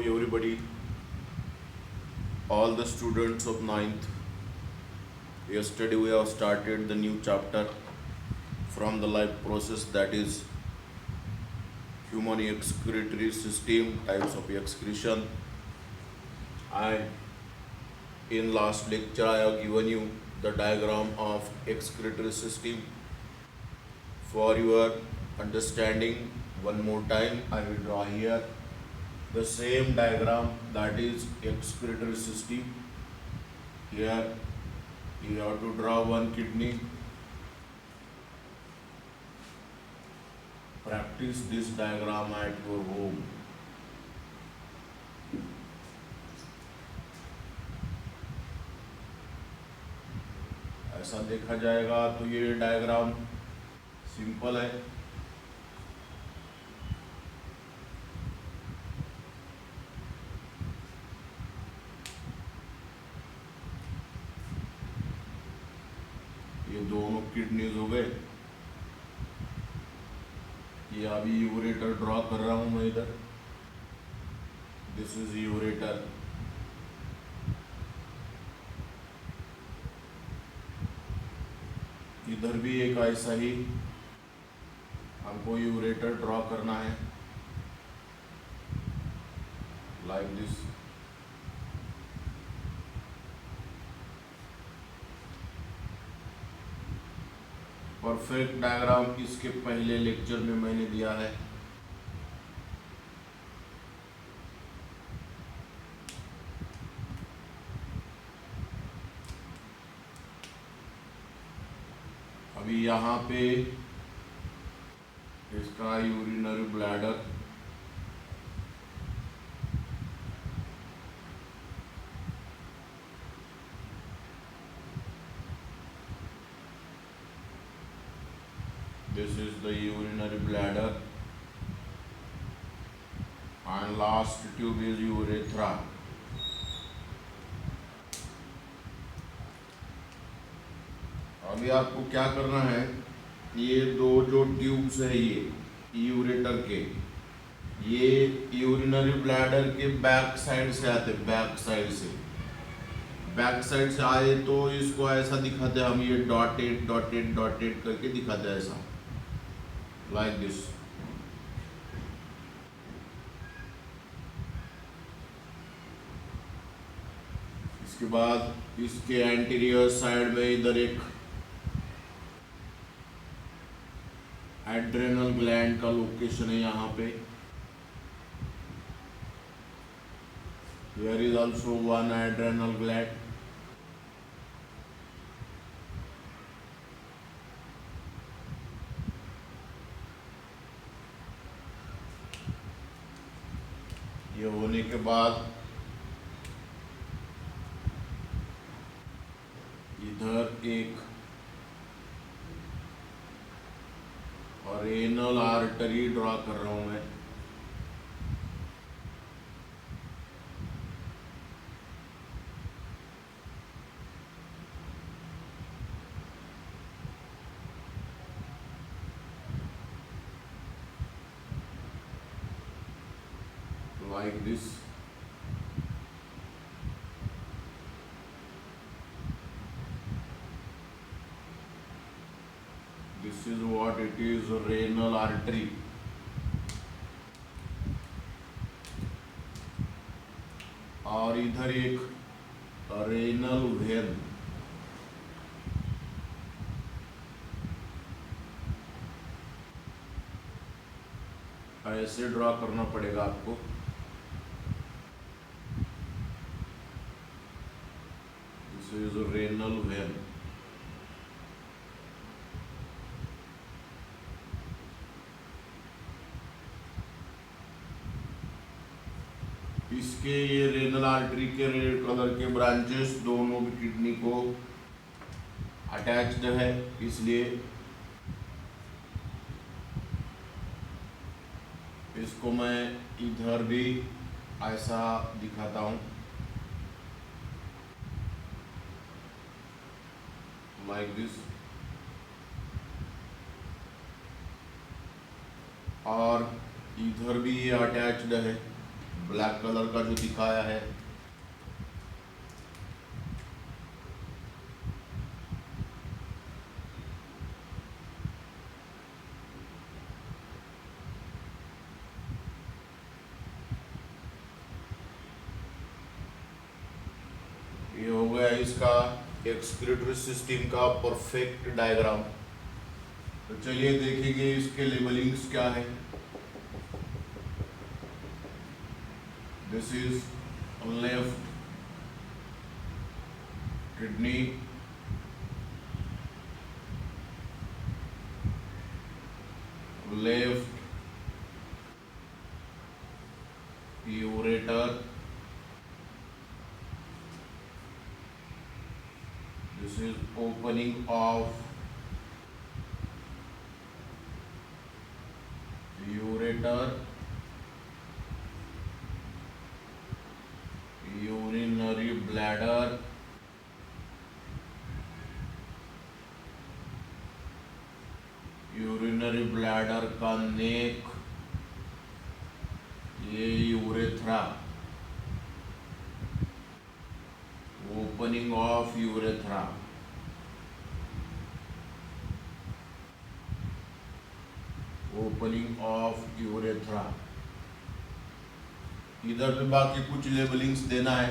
everybody, all the students of ninth. Yesterday we have started the new chapter from the life process, that is human excretory system, types of excretion. And in last lecture I have given you the diagram of excretory system. For your understanding, one more time I will draw here the same diagram, that is excretory system. Here you have to draw one kidney. Practice this diagram at your home. ऐसा देखा जाएगा तो ये diagram simple है। ये दोनों kidneys हो गए। ये अभी यूरेटर ड्रॉ कर रहा हूं मैं इधर। This is ureter. इधर भी एक ऐसा ही हमको यूरेटर ड्रॉ करना है, लाइक दिस। परफेक्ट डायग्राम इसके पहले लेक्चर में मैंने दिया है। अभी यहाँ पे इसका urinary bladder, this is the urinary bladder, and last tube is urethra. अभी आपको क्या करना है, ये दो जो ट्यूब्स है ये यूरेटर के, ये यूरिनरी ब्लैडर के बैक साइड से आते, बैक साइड से आए तो इसको ऐसा दिखाते हैं हम, ये डॉटेड डॉटेड डॉटेड करके दिखाते हैं ऐसा, लाइक दिस। इसके बाद इसके एंटीरियर साइड में इधर एक एड्रेनल ग्लैंड का लोकेशन है यहाँ पे। There is also one adrenal gland. ये होने के बाद इधर एक रेनल आर्टरी ड्रॉ कर रहा हूं मैं। Like this. This is what it is, renal artery. और इधर एक रेनल वेन। ऐसे ड्रॉ करना पड़ेगा आपको। This is renal vein. इसके ये रेनल आर्टरी के रेड कलर के ब्रांचेस दोनों भी किडनी को अटैच्ड है, इसलिए इसको मैं इधर भी ऐसा दिखाता हूँ, लाइक दिस। और इधर भी ये अटैच्ड है ब्लैक कलर का जो दिखाया है, ये हो गया इसका एक्सक्रीटरी सिस्टम का परफेक्ट डायग्राम। तो चलिए देखेंगे इसके लेबलिंग्स क्या है। This is left kidney, left ureter, this is opening of ureter, urinary bladder, urinary bladder का नेक, ये urethra, opening of urethra, opening of urethra. इधर भी बाकी कुछ लेबलिंग्स देना है।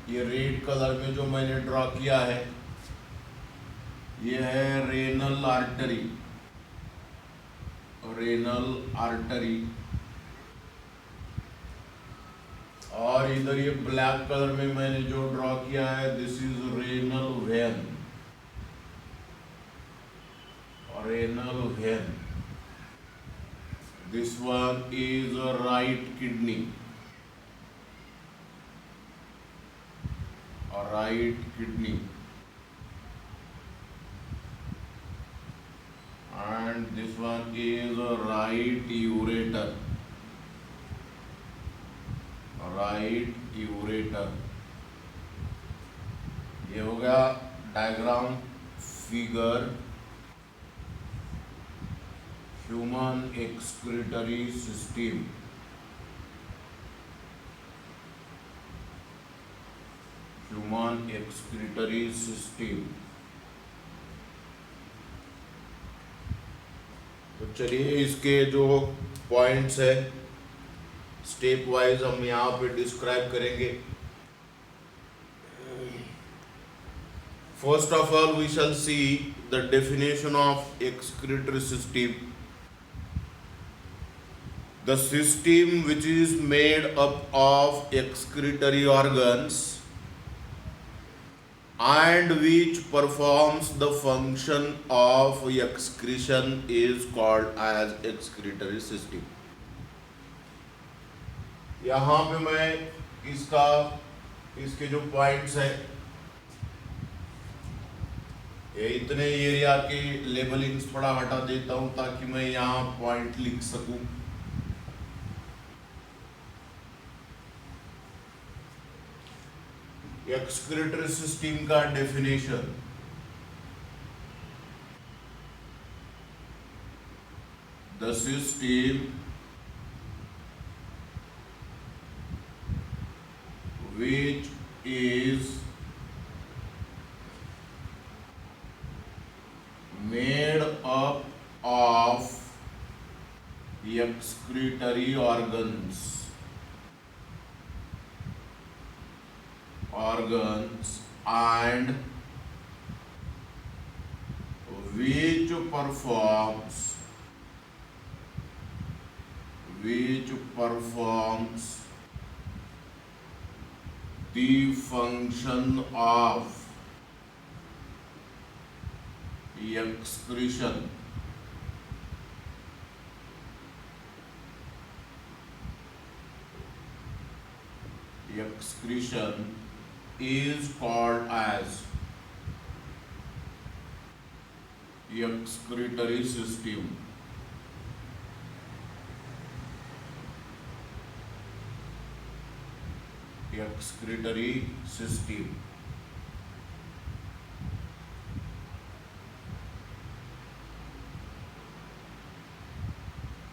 ये रेड कलर में जो मैंने ड्रॉ किया है, ये है रेनल आर्टरी, रेनल आर्टरी। और इधर ये ब्लैक कलर में मैंने जो ड्रॉ किया है, this is renal vein, renal vein. This one is right kidney, right kidney, and this one is a right ureter, right ureter। ये हो गया diagram figure human excretory system. Human excretory system. तो चलिए इसके जो points है step wise हम यहाँ पे डिस्क्राइब करेंगे। First of all we shall see the definition of excretory system. The system which is made up of excretory organs and which performs the function of excretion is called as excretory system। यहाँ पे मैं इसके जो points है, ये इतने area के labellings थोड़ा हटा देता हूं ताकि मैं यहाँ पॉइंट लिख सकूं। एक्सक्रीटरी सिस्टम का definition, the system which is made up of excretory organs and which performs the function of excretion। Excretion is called as excretory system। excretory system।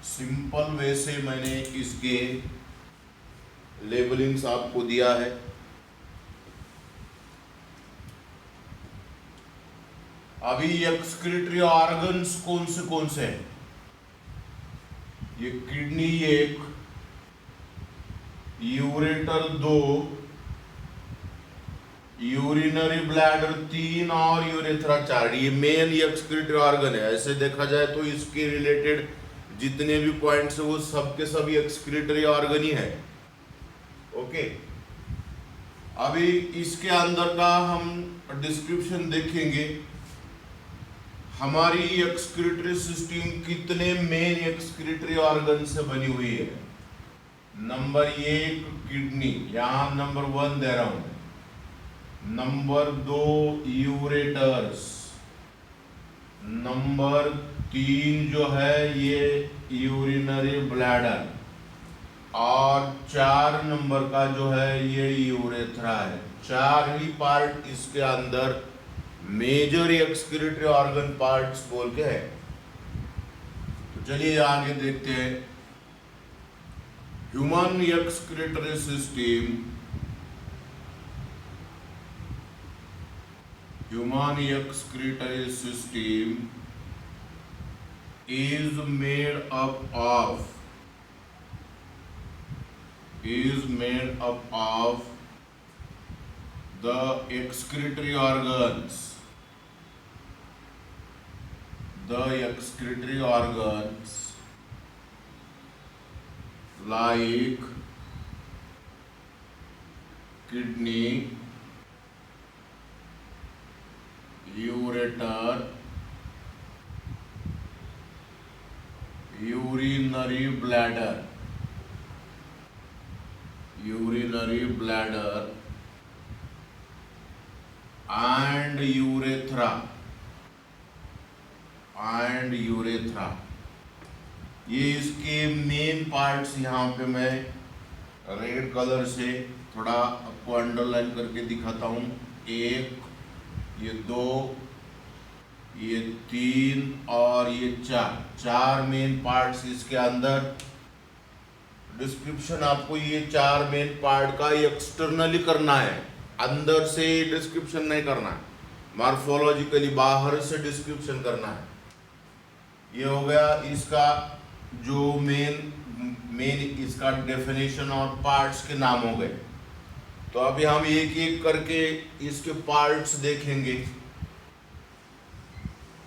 Simple way से मैंने इसके लेबलिंग्स आपको दिया है। अभी एक्सक्रीटरी ऑर्गन्स कौन से हैं? ये किडनी 1, यूरेटर 2, यूरिनरी ब्लैडर 3 और यूरेथ्रा 4। ये मेन एक्सक्रीटरी ऑर्गन है। ऐसे देखा जाए तो इसके रिलेटेड जितने भी पॉइंट्स है वो सब के सभी एक्सक्रीटरी ऑर्गन ही है। ओके, अभी इसके अंदर का हम डिस्क्रिप्शन देखेंगे। हमारी एक्सक्रीटरी सिस्टम कितने मेन एक्सक्रीटरी ऑर्गन से बनी हुई है? नंबर 1 किडनी, यहां नंबर 1 दे रहा हूं। नंबर 2 यूरेटर्स, नंबर 3 जो है ये यूरिनरी ब्लैडर, और 4 नंबर का जो है ये यूरेथ्रा है। 4 ही पार्ट इसके अंदर मेजर एक्सक्रीटरी ऑर्गन पार्ट्स बोल के है। तो चलिए आगे देखते हैं। Human excretory system, human excretory system is made up of the excretory organs, like kidney, ureter, urinary bladder and urethra ये इसके मेन पार्ट्स यहाँ पे मैं रेड कलर से थोड़ा आपको अंडरलाइन करके दिखाता हूँ। 1, ये 2, ये 3 और ये 4 मेन पार्ट्स इसके अंदर। डिस्क्रिप्शन आपको ये 4 मेन पार्ट का एक्सटर्नली करना है, अंदर से डिस्क्रिप्शन नहीं करना है, मॉर्फोलॉजिकली बाहर से डिस्क्रिप्शन करना है। ये हो गया इसका जो मेन इसका डेफिनेशन और पार्ट्स के नाम हो गए। तो अभी हम एक एक करके इसके पार्ट्स देखेंगे।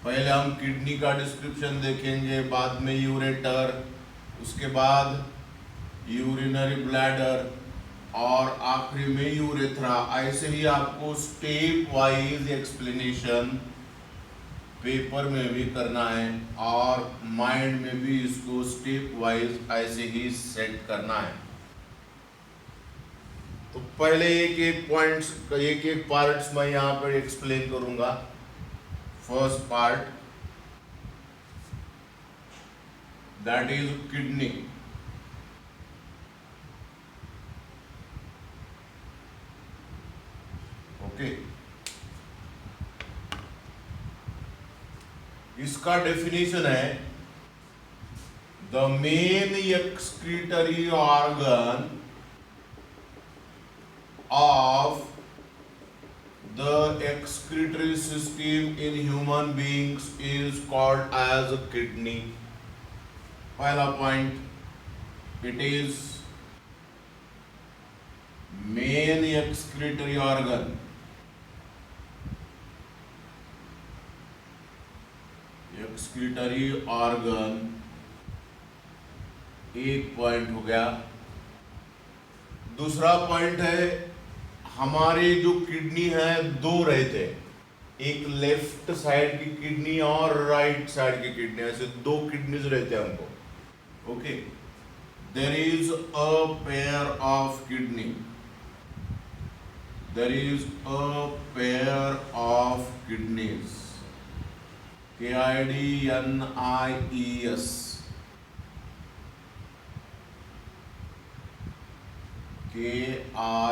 पहले हम किडनी का डिस्क्रिप्शन देखेंगे, बाद में यूरेटर, उसके बाद यूरिनरी ब्लैडर और आखिरी में यूरेथ्रा। ऐसे ही आपको स्टेप वाइज एक्सप्लेनेशन पेपर में भी करना है और माइंड में भी इसको स्टेप वाइज ऐसे ही सेट करना है। तो पहले एक एक पॉइंट्स, एक एक पार्ट्स मैं यहाँ पर एक्सप्लेन करूंगा। First part, that is kidney. Okay, इसका डेफिनेशन है the main excretory organ of the excretory system in human beings is called as a kidney. पहला point, it is main excretory organ. Excretory organ एक point हो गया। दूसरा point है, हमारे जो किडनी है 2 रहते हैं, एक लेफ्ट साइड की किडनी और राइट साइड की किडनी, ऐसे 2 किडनीज रहते हैं हमको। Okay, there is a pair of kidney, there is a pair of kidneys, KIDNIES, KIDNYIES,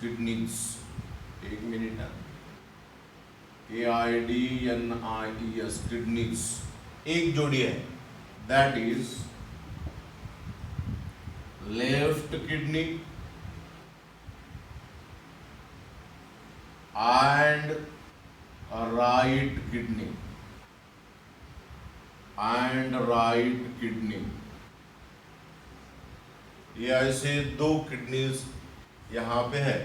kidneys. एक मिनट है, KIDNIES किडनीज एक जोड़ी है। That is left kidney and right kidney ये ऐसे दो किडनीज यहाँ पे है।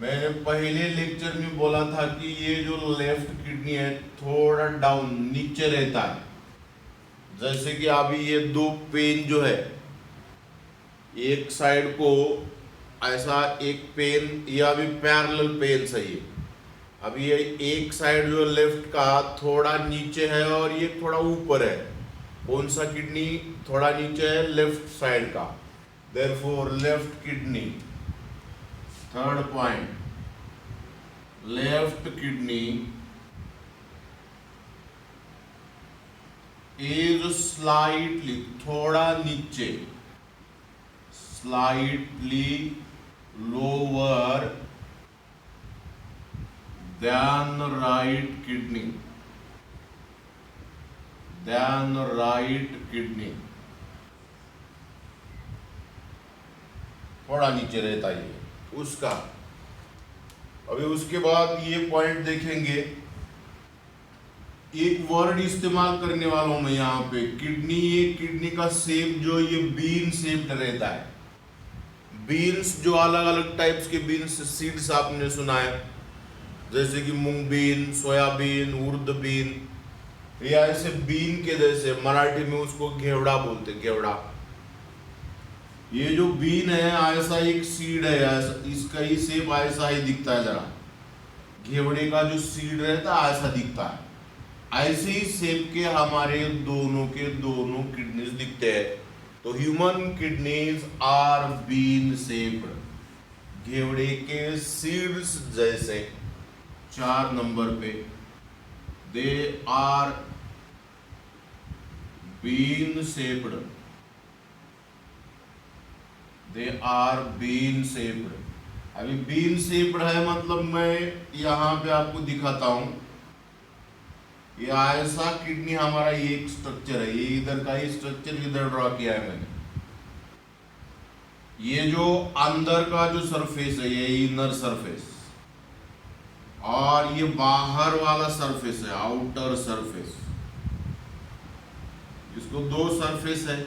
मैंने पहले लेक्चर में बोला था कि ये जो लेफ्ट किडनी है थोड़ा डाउन नीचे रहता है, जैसे कि अभी ये दो पेन जो है एक साइड को ऐसा एक पेन, ये अभी पैरेलल पेन सही है। अभी ये एक साइड जो लेफ्ट का थोड़ा नीचे है और ये थोड़ा ऊपर है। कौन सा किडनी थोड़ा नीचे है? लेफ्ट साइड का। Therefore left kidney, third point, left kidney is slightly, थोड़ा नीचे, slightly lower than right kidney, थोड़ा नीचे रहता है ये उसका। अभी उसके बाद ये पॉइंट देखेंगे, एक वर्ड इस्तेमाल करने वाला हूं मैं यहाँ पे, किडनी। ये किडनी का शेप जो ये बीन शेप्ड रहता है। बीन्स जो अलग अलग टाइप्स के बीन्स, सीड्स आपने सुना है, जैसे कि मूंग बीन, सोयाबीन, उर्द बीन, या ऐसे बीन के जैसे, मराठी में उसको घेवड़ा बोलते, घेवड़ा। ये जो बीन है ऐसा एक सीड है, ऐसा इसका ही शेप ऐसा ही दिखता है, जरा घेवड़े का जो सीड रहता है ऐसा दिखता है। ऐसे ही शेप के हमारे दोनों के दोनों किडनीज दिखते हैं। तो human kidneys are bean shaped, घेवड़े के सीड्स जैसे। 4 नंबर पे, they are bean shaped, they are bean shaped. अभी बीन शेप्ड है मतलब मैं यहाँ पे आपको दिखाता हूं। ये ऐसा किडनी हमारा एक स्ट्रक्चर है, ये इधर का ही स्ट्रक्चर इधर ड्रॉ किया है मैंने। ये जो अंदर का जो सरफेस है ये इनर सरफेस, और ये बाहर वाला सरफेस है आउटर सरफेस। इसको दो सरफेस है,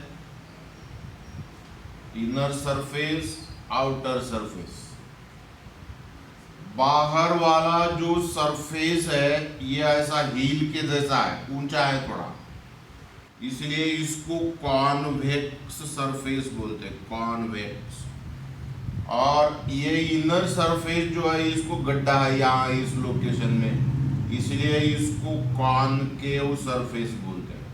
इनर सरफेस, आउटर सरफेस। बाहर वाला जो सरफेस है ये ऐसा हील के जैसा है, ऊंचा है थोड़ा, इसलिए इसको कॉन्वेक्स सरफेस बोलते हैं, कॉन्वेक्स। और ये इनर सरफेस जो है इसको गड्ढा है यहाँ इस लोकेशन में, इसलिए इसको कॉनकेव सरफेस बोलते हैं,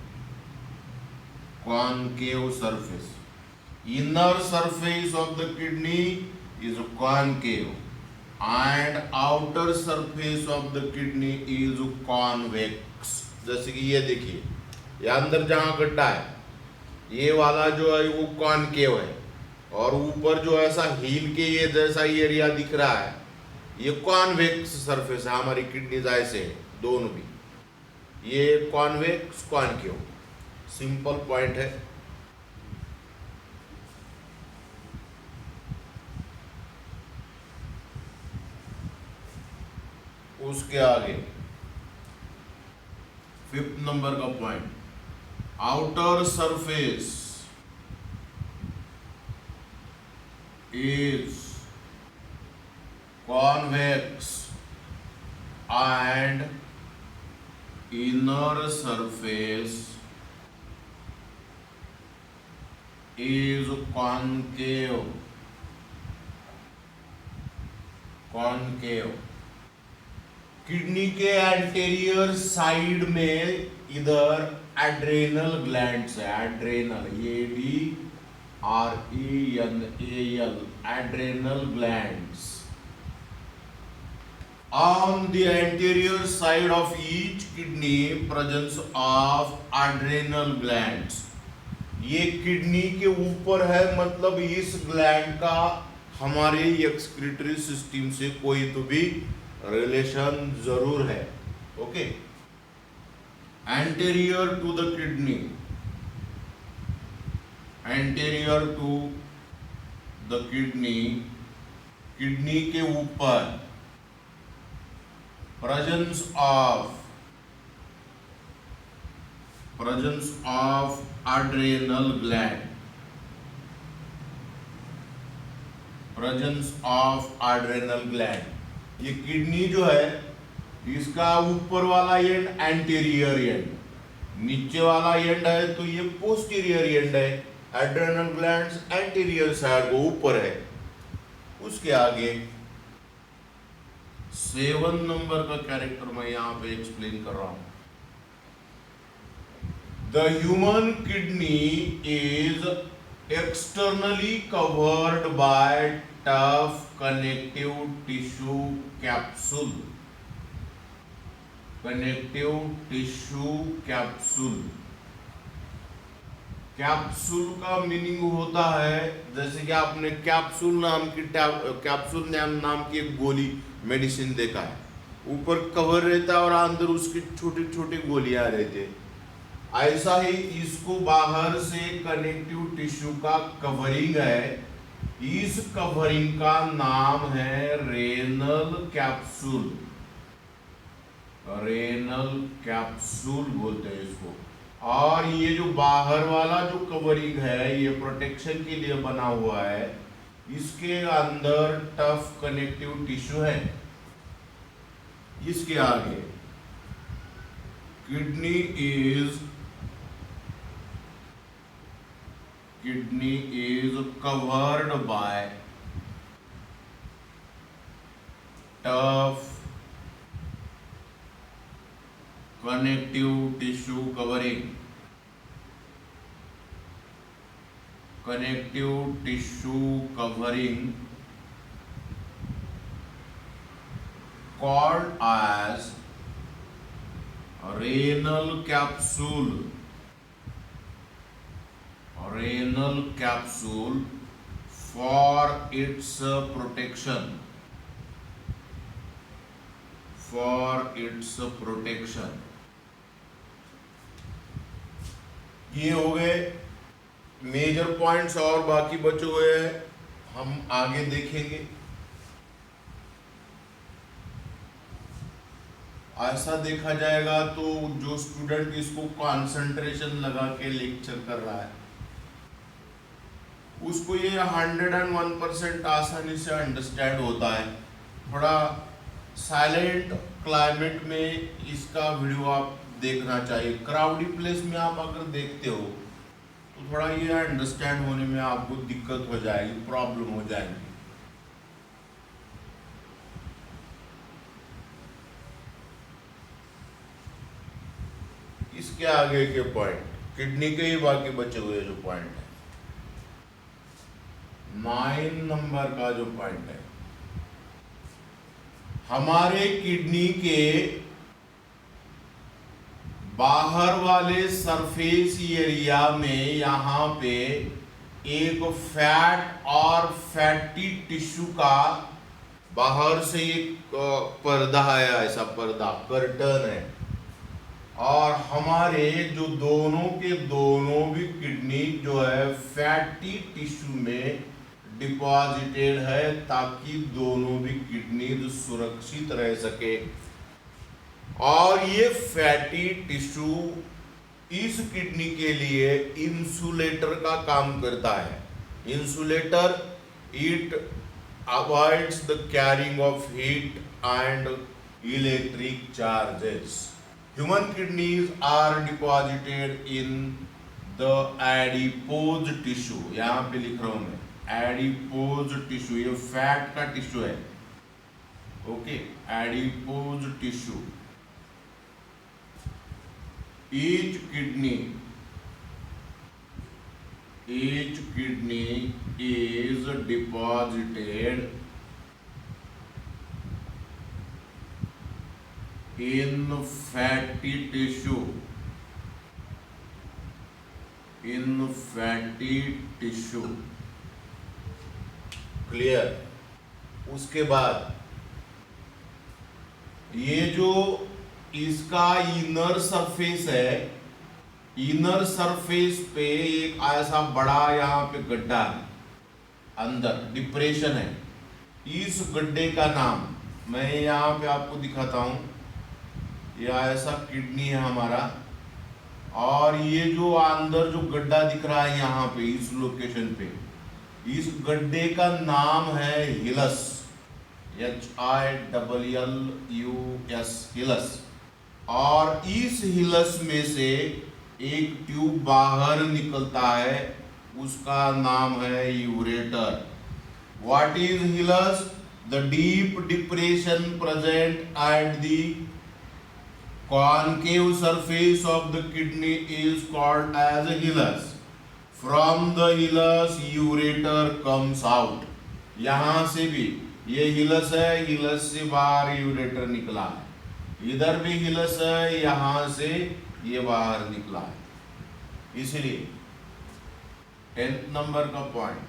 concave surface. Inner surface of the kidney is concave and outer surface of the kidney is convex। जैसे कि ये देखिए, ये अंदर जहाँ गड्ढा है ये वाला जो है वो कॉनकेव है, और ऊपर जो ऐसा हील के ये जैसा एरिया दिख रहा है ये कॉन्वेक्स सरफेस है। हमारी किडनीज ऐसे है दोनों भी, ये कॉन्वेक्स कॉनकेव, सिंपल पॉइंट है। उसके आगे 5th नंबर का point, outer surface is convex and inner surface is concave, concave. Kidney के एंटीरियर साइड में इधर एड्रेनल ग्लैंड्स है, adrenal, ADRENAL, adrenal glands. On the anterior side of each kidney presence of adrenal glands। ये kidney के ऊपर है, मतलब इस ग्लैंड का हमारे एक्सक्रीटरी सिस्टम से कोई तो भी रिलेशन जरूर है। Okay, anterior to the kidney, anterior to the kidney, kidney के ऊपर presence of adrenal gland, presence of adrenal gland. ये किडनी जो है इसका ऊपर वाला एंड एंटीरियर एंड, नीचे वाला एंड है तो ये पोस्टीरियर एंड है। एड्रेनल ग्लैंड्स एंटीरियर साइड को ऊपर है। उसके आगे 7 नंबर का कैरेक्टर मैं यहां पे एक्सप्लेन कर रहा हूं। The human kidney is externally covered by tough connective tissue capsule, connective tissue capsule. Capsule का मीनिंग होता है, जैसे कि आपने कैप्सूल नाम की एक गोली मेडिसिन देखा है, ऊपर कवर रहता है और अंदर उसकी छोटी छोटी गोलियां रहती है। ऐसा ही इसको बाहर से कनेक्टिव टिश्यू का कवरिंग है। इस कवरिंग का नाम है रेनल कैप्सूल, रेनल कैप्सूल बोलते हैं इसको। और ये जो बाहर वाला जो कवरिंग है ये प्रोटेक्शन के लिए बना हुआ है। इसके अंदर टफ कनेक्टिव टिश्यू है। इसके आगे kidney is covered by tough connective tissue covering, connective tissue covering called as renal capsule, renal capsule for its protection, for its protection। ये हो गए मेजर पॉइंट्स और बाकी बचे हुए हैं हम आगे देखेंगे। ऐसा देखा जाएगा तो जो स्टूडेंट इसको कंसंट्रेशन लगा के लेक्चर कर रहा है उसको ये 101% आसानी से अंडरस्टैंड होता है। थोड़ा साइलेंट क्लाइमेट में इसका वीडियो आप देखना चाहिए। क्राउडी प्लेस में आप अगर देखते हो तो थोड़ा ये अंडरस्टैंड होने में आपको दिक्कत हो जाएगी, प्रॉब्लम हो जाएगी। इसके आगे के पॉइंट किडनी के ही बाकी बचे हुए जो पॉइंट है, 9 नंबर का जो पॉइंट है, हमारे किडनी के बाहर वाले सरफेस एरिया में यहाँ पे एक फैट और फैटी टिश्यू का बाहर से एक पर्दा है, ऐसा पर्दा कर्टन है। और हमारे जो दोनों के दोनों भी किडनी जो है फैटी टिश्यू में डिपॉजिटेड है ताकि दोनों भी किडनी सुरक्षित रह सके। और ये फैटी टिश्यू इस किडनी के लिए इंसुलेटर का काम करता है। Insulator, it avoids the carrying of heat and electric charges. Human kidneys are deposited in the adipose tissue। यहाँ पे लिख रहा हूं मैं adipose tissue, ये फैट का टिश्यू है। Okay, adipose tissue। Each kidney is deposited in fatty tissue, in fatty tissue। Clear. उसके बाद ये जो इसका इनर सरफेस है, इनर सरफेस पे एक ऐसा बड़ा यहाँ पे गड्ढा है, अंदर डिप्रेशन है, इस गड्ढे का नाम मैं यहाँ पे आपको दिखाता हूँ। यह ऐसा किडनी है हमारा, और ये जो अंदर जो गड्ढा दिख रहा है यहाँ पे इस लोकेशन पे, इस गड्ढे का नाम है हिलस, HILLUS, हिलस। और इस हिलस में से एक ट्यूब बाहर निकलता है, उसका नाम है ureter. What is hills? The deep depression present at the concave surface of the kidney is called as a hilus. From the hilus ureter comes out. यहाँ से भी ये हिलस है, हिलस से बाहर यूरेटर निकला है, इधर भी हिलस है, यहाँ से ये बाहर निकला है। इसलिए 10th नंबर का point,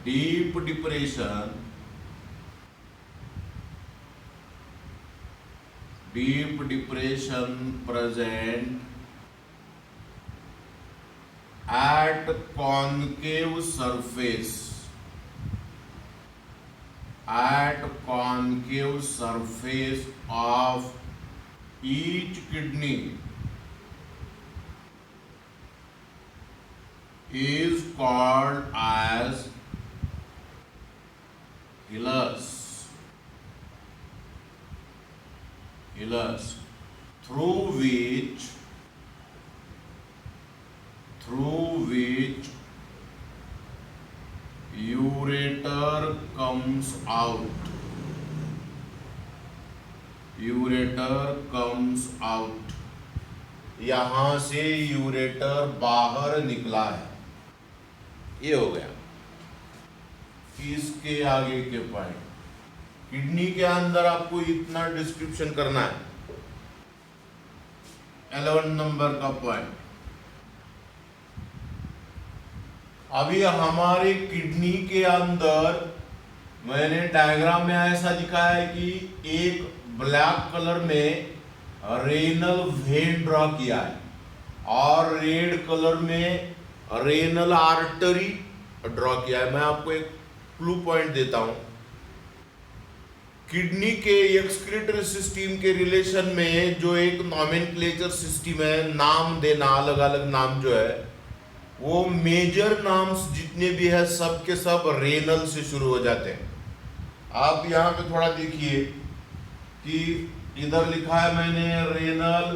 deep depression, deep depression present at concave surface, of each kidney is called as hilus, through which ureter comes out, यहाँ से यूरेटर बाहर निकला है। ये हो गया। इसके आगे के पॉइंट, किडनी के अंदर आपको इतना डिस्क्रिप्शन करना है। 11 नंबर का पॉइंट, अभी हमारे किडनी के अंदर मैंने डायग्राम में ऐसा दिखाया है कि एक ब्लैक कलर में रेनल वेन ड्रॉ किया है और रेड कलर में रेनल आर्टरी ड्रॉ किया है। मैं आपको एक क्लू पॉइंट देता हूं। किडनी के एक्सक्रीटरी सिस्टम के रिलेशन में जो एक नॉमेनक्लेचर सिस्टम है, नाम देना, अलग अलग नाम जो है, वो मेजर नाम्स जितने भी है सब के सब रेनल से शुरू हो जाते हैं। आप यहाँ पे थोड़ा देखिए कि इधर लिखा है मैंने रेनल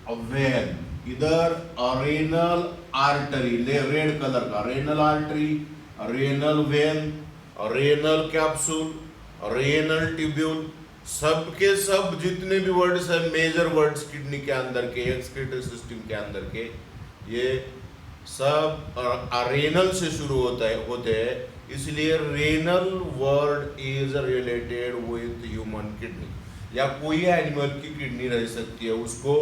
वेन, इधर रेनल आर्टरी, रेड कलर का renal artery, renal vein, renal capsule, renal tubule, सब के सब जितने भी वर्ड्स है मेजर वर्ड्स किडनी के अंदर के, एक्सक्रीटरी सिस्टम के अंदर के, ये सब रेनल से शुरू होते हैं। इसलिए renal word is related with human kidney, या कोई एनिमल की किडनी रह सकती है, उसको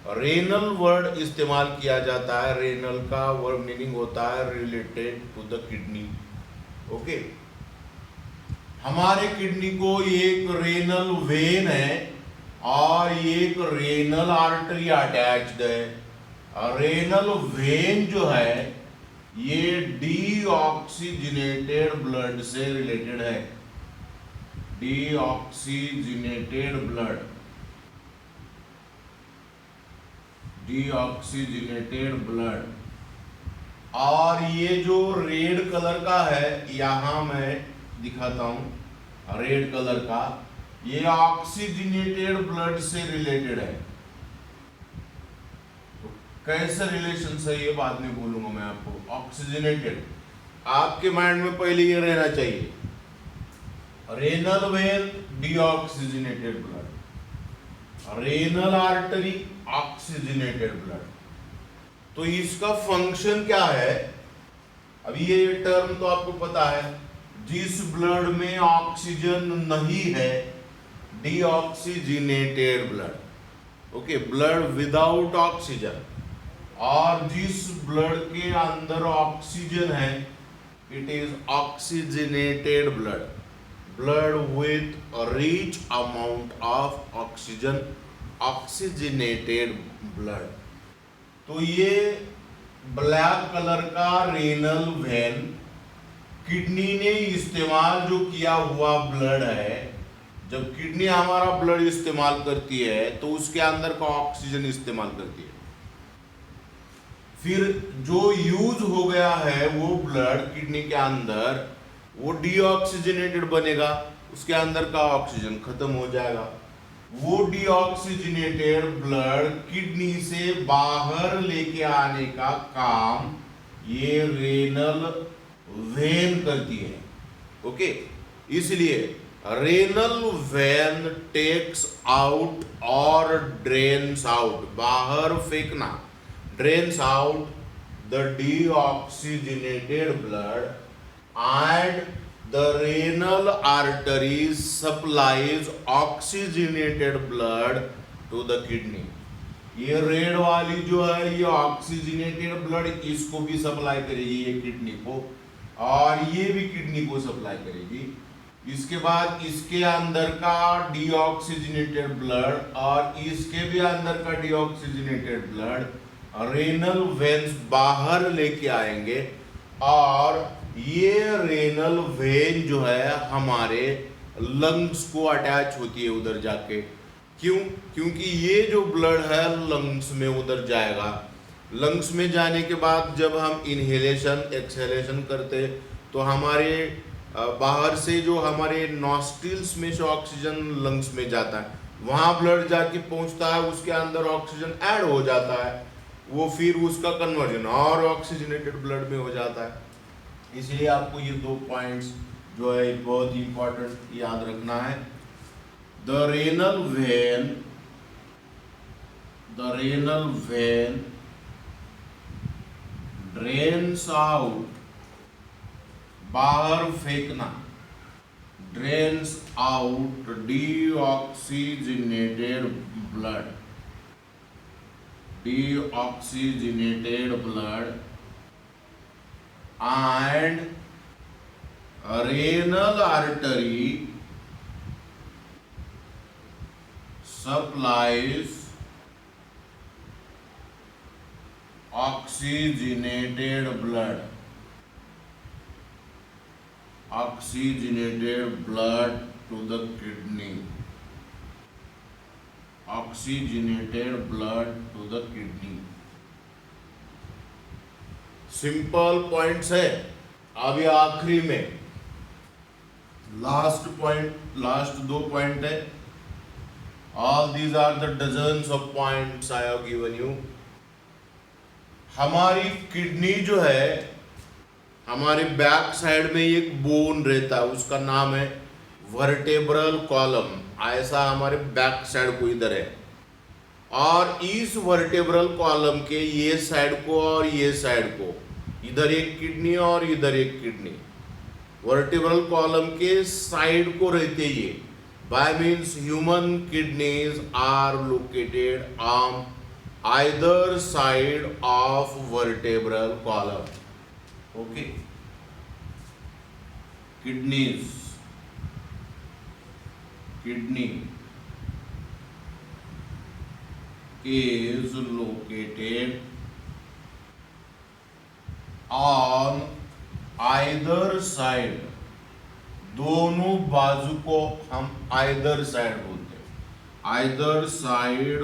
रेनल वर्ड इस्तेमाल किया जाता है। रेनल का वर्ड मीनिंग होता है related to the kidney. Okay, हमारे किडनी को एक रेनल वेन है और एक रेनल आर्टरी अटैच्ड है। रेनल वेन जो है ये डीऑक्सीजनेटेड ब्लड से रिलेटेड है, डीऑक्सीजनेटेड ब्लड, डीऑक्सीजनेटेड ब्लड। और ये जो रेड कलर का है, यहां मैं दिखाता हूं रेड कलर का, ये ऑक्सीजनेटेड ब्लड से रिलेटेड है। तो कैसे रिलेशन है ये बाद में बोलूंगा मैं आपको। ऑक्सीजनेटेड आपके माइंड में पहले ये रहना चाहिए, renal vein deoxygenated blood, renal artery oxygenated blood. तो इसका फंक्शन क्या है? अभी ये टर्म तो आपको पता है, जिस ब्लड में ऑक्सीजन नहीं है, deoxygenated blood. Okay, blood without oxygen. और जिस ब्लड के अंदर ऑक्सीजन है, it is oxygenated blood, blood with a rich amount of oxygen, oxygenated blood. तो ये ब्लैक कलर का रेनल वेन किडनी ने इस्तेमाल जो किया हुआ ब्लड है, जब किडनी हमारा ब्लड इस्तेमाल करती है तो उसके अंदर का ऑक्सीजन इस्तेमाल करती है। फिर जो यूज हो गया है वो ब्लड किडनी के अंदर, वो डीऑक्सीजनेटेड बनेगा, उसके अंदर का ऑक्सीजन खत्म हो जाएगा। वो डीऑक्सीजनेटेड ब्लड किडनी से बाहर लेके आने का काम ये रेनल वेन करती है। ओके, इसलिए रेनल वेन टेक्स आउट और ड्रेन्स आउट, बाहर फेंकना, drains out the deoxygenated blood and the renal arteries supplies oxygenated blood to the kidney। ये रेड वाली जो है ये ऑक्सीजनेटेड ब्लड इसको भी सप्लाई करेगी, ये किडनी को, और ये भी किडनी को सप्लाई करेगी। इसके बाद इसके अंदर का डीऑक्सीजनेटेड ब्लड और इसके भी अंदर का डीऑक्सीजनेटेड ब्लड रेनल वेन्स बाहर लेके आएंगे, और ये रेनल वेन जो है हमारे लंग्स को अटैच होती है उधर जाके। क्यों? क्योंकि ये जो ब्लड है लंग्स में उधर जाएगा। लंग्स में जाने के बाद जब हम इनहेलेशन एक्सहेलेशन करते तो हमारे बाहर से जो हमारे नॉस्ट्रिल्स में से ऑक्सीजन लंग्स में जाता है, वहाँ ब्लड जाके पहुँचता है, उसके अंदर ऑक्सीजन ऐड हो जाता है, वो फिर उसका कन्वर्जन और ऑक्सीजनेटेड ब्लड में हो जाता है। इसलिए आपको ये दो पॉइंट्स जो है बहुत इंपॉर्टेंट याद रखना है। The renal vein drains out, बाहर फेंकना, drains out deoxygenated blood and renal artery supplies oxygenated blood to the kidney, oxygenated blood to the kidney। Simple points है। अभी आखिरी में लास्ट दो पॉइंट है। All these are the dozens of points I have given you. हमारी kidney जो है, हमारे बैक साइड में एक बोन रहता है, उसका नाम है वर्टेब्रल कॉलम। ऐसा हमारे बैक साइड को इधर है, और इस वर्टेब्रल कॉलम के ये साइड को और ये साइड को, इधर एक किडनी और इधर एक किडनी, वर्टेब्रल कॉलम के साइड को रहते ये, by means human kidneys are located on either side of vertebral column. Okay, kidney is located on either side, दोनों बाजू को हम either side बोलते हैं, either side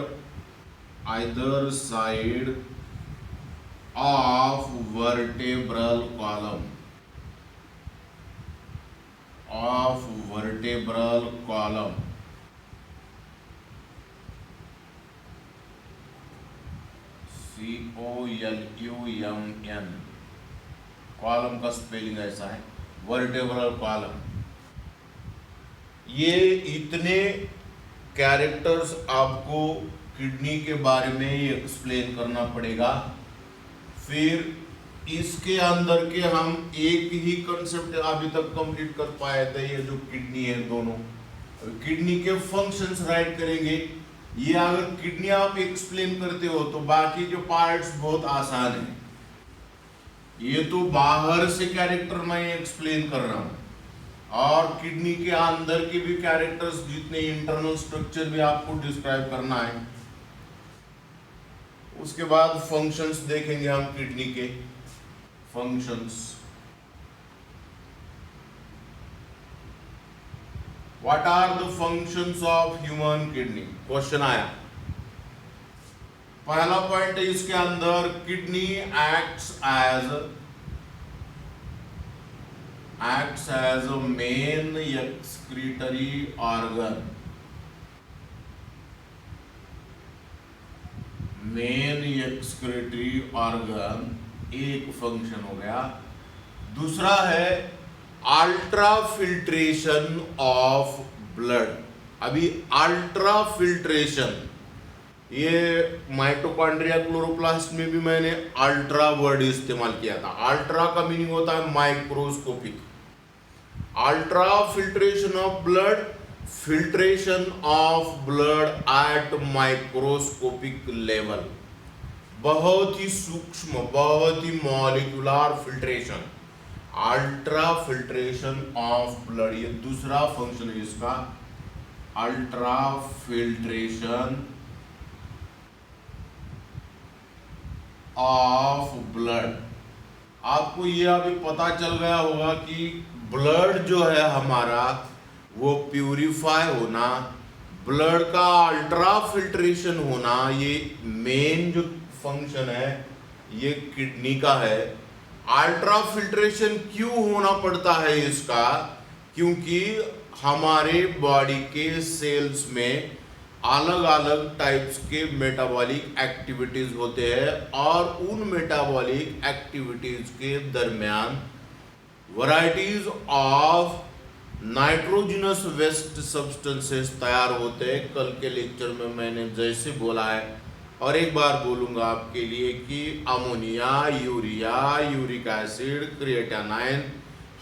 of vertebral column, COLUMN, column का स्पेलिंग ऐसा है, वर्टेब्रल कॉलम। ये इतने कैरेक्टर्स आपको किडनी के बारे में एक्सप्लेन करना पड़ेगा। फिर इसके अंदर के हम एक ही कंसेप्ट अभी तक कंप्लीट कर पाए थे, ये जो किडनी है दोनों किडनी के फंक्शंस राइट करेंगे। ये अगर किडनी आप एक्सप्लेन करते हो तो बाकी जो पार्ट्स बहुत आसान है। ये तो बाहर से कैरेक्टर मैं एक्सप्लेन कर रहा हूँ, और किडनी के अंदर के भी कैरेक्टर्स, जितने इंटरनल स्ट्रक्चर भी आपको डिस्क्राइब करना है। उसके बाद फंक्शंस देखेंगे हम, किडनी के functions. What are the functions of human kidney, question आया। पहला पॉइंट है इसके अंदर, kidney acts as a main excretory organ, main excretory organ एक फंक्शन हो गया। दूसरा है अल्ट्रा फिल्ट्रेशन ऑफ ब्लड। अभी अल्ट्रा फिल्ट्रेशन, ये माइटोकॉन्ड्रिया क्लोरोप्लास्ट में भी मैंने अल्ट्रा वर्ड इस्तेमाल किया था। अल्ट्रा का मीनिंग होता है microscopic. Ultra filtration of blood, filtration of blood at microscopic level, बहुत ही सूक्ष्म, बहुत ही molecular filtration, ultra filtration of blood, ये दूसरा फंक्शन है इसका, अल्ट्रा फिल्ट्रेशन ऑफ ब्लड। आपको ये अभी पता चल गया होगा कि ब्लड जो है हमारा वो प्यूरिफाई होना, ब्लड का अल्ट्रा फिल्ट्रेशन होना, ये मेन जो फंक्शन है ये किडनी का है। अल्ट्रा फिल्ट्रेशन क्यों होना पड़ता है इसका? क्योंकि हमारे बॉडी के सेल्स में अलग अलग टाइप्स के मेटाबॉलिक एक्टिविटीज होते हैं और उन मेटाबॉलिक एक्टिविटीज के दरमियान varieties of nitrogenous waste substances तैयार होते हैं। कल के लेक्चर में मैंने जैसे बोला है और एक बार बोलूंगा आपके लिए कि ammonia, urea, uric acid, creatinine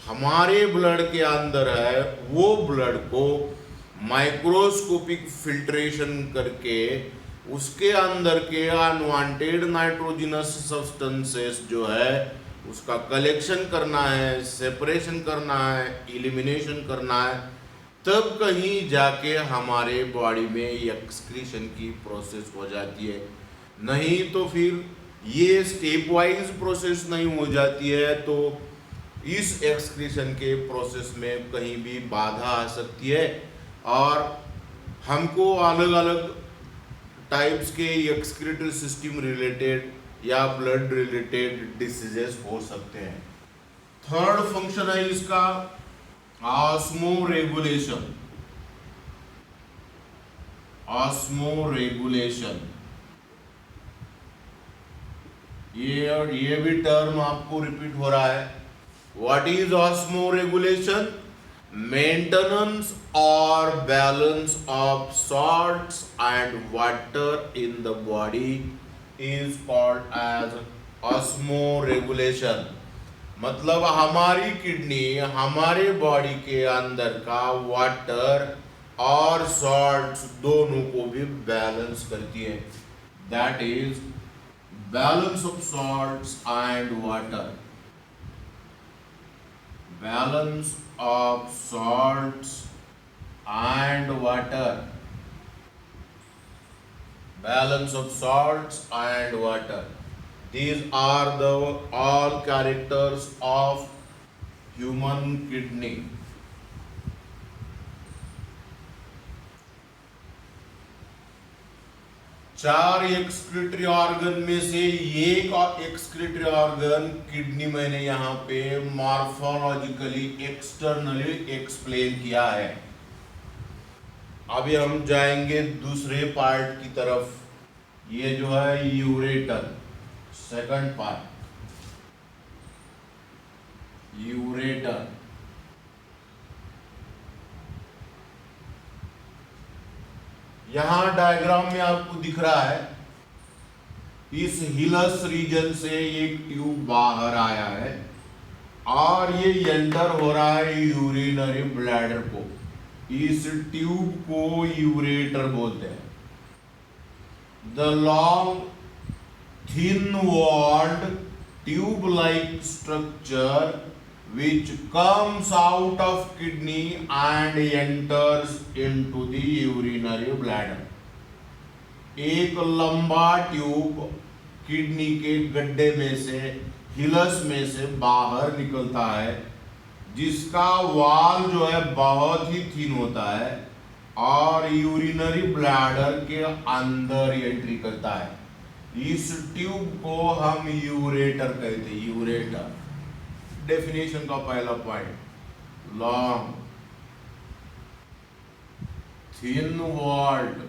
हमारे ब्लड के अंदर है। वो ब्लड को माइक्रोस्कोपिक फिल्ट्रेशन करके उसके अंदर के अनवांटेड नाइट्रोजनस सब्सटेंसेस जो है उसका कलेक्शन करना है, सेपरेशन करना है, एलिमिनेशन करना है, तब कहीं जाके हमारे बॉडी में एक्सक्रीशन की प्रोसेस हो जाती है। नहीं तो फिर ये स्टेप वाइज प्रोसेस नहीं हो जाती है तो इस एक्सक्रीशन के प्रोसेस में कहीं भी बाधा आ सकती है और हमको अलग अलग टाइप्स के एक्सक्रीटरी सिस्टम रिलेटेड या ब्लड रिलेटेड डिसीजेस हो सकते हैं। थर्ड फंक्शन है इसका ऑस्मो रेगुलेशन। ऑस्मो रेगुलेशन, ये भी टर्म आपको रिपीट हो रहा है। What is osmoregulation? Maintenance और balance of salts and water in the body is called as osmoregulation। मतलब हमारी किडनी हमारे बॉडी के अंदर का वाटर और सॉल्ट्स दोनों को भी बैलेंस करती है। That is balance of salts and water, balance of salts and water, balance of salts and water, these are the all characters of human kidney। चार एक्सक्रीटरी ऑर्गन में से एक एक्सक्रीटरी ऑर्गन किडनी मैंने यहाँ पे morphologically externally explain किया है। अभी हम जाएंगे दूसरे पार्ट की तरफ, ये जो है यूरेटर, सेकंड पार्ट यूरेटर। यहां डायग्राम में आपको दिख रहा है इस हिलस रीजन से एक ट्यूब बाहर आया है और ये एंटर हो रहा है यूरिनरी ब्लैडर को। इस ट्यूब को यूरेटर बोलते हैं। The long thin walled tube like structure which comes out of kidney and enters into the urinary bladder। एक लंबा ट्यूब किडनी के गड्ढे में से, हिलस में से बाहर निकलता है जिसका वॉल जो है बहुत ही थिन होता है और यूरिनरी ब्लैडर के अंदर एंट्री करता है। इस ट्यूब को हम यूरेटर कहते हैं, यूरेटर। डेफिनेशन का पहला point, long thin walled,